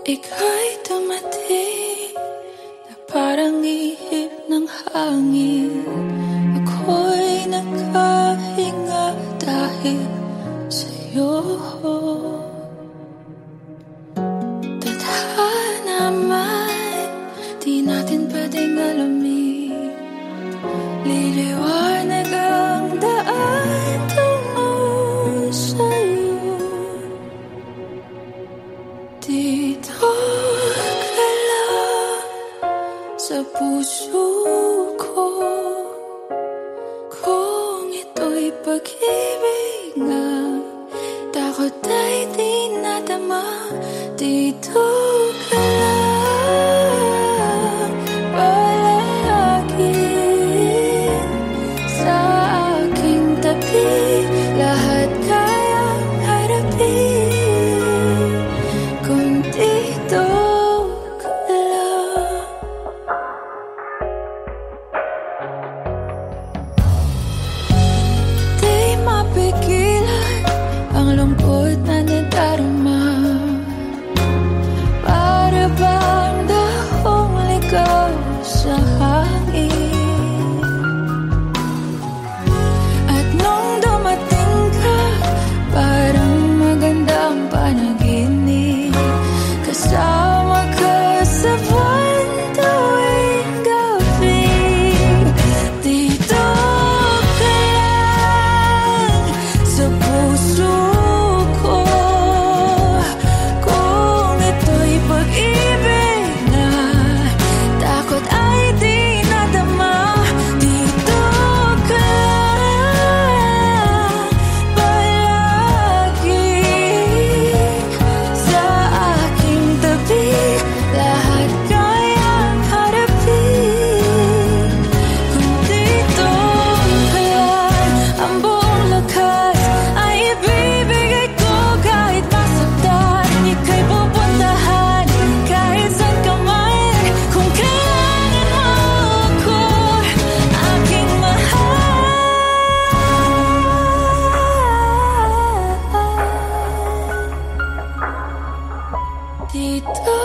Ika'y dumating na parang ihip ng hangin. Ako'y nakahinga dahil sa'yo. Tadhana man, di natin pwedeng alamin. Liliwanag ang daan tungo sa'yo. Dito ka lang sa puso ko. Kung ito'y pag-ibig nga, takot ay di nadama. Dito ka lang palagi sa aking tabi. Lahat kayang harapin kung dito ka lang. Di mapigilan ang lungkot na nadarama. Para bang dahong ligaw sa hangin. At nung dumating ka, parang magandang panaginip. Kasama ka sa buwan tuwing gabi. Dito ka lang sa puso ko. Kung ito'y pag-ibig na, takot ay di nadama. Dito ka lang palagi sa aking tabi. Lahat kayang harapin kung dito ka lang. Ang buong lakas ay ibibigay ko kahit masaktan. Ika'y pupuntahan kahit saan ka man. Kung kailangan mo ako, aking mahal. Dito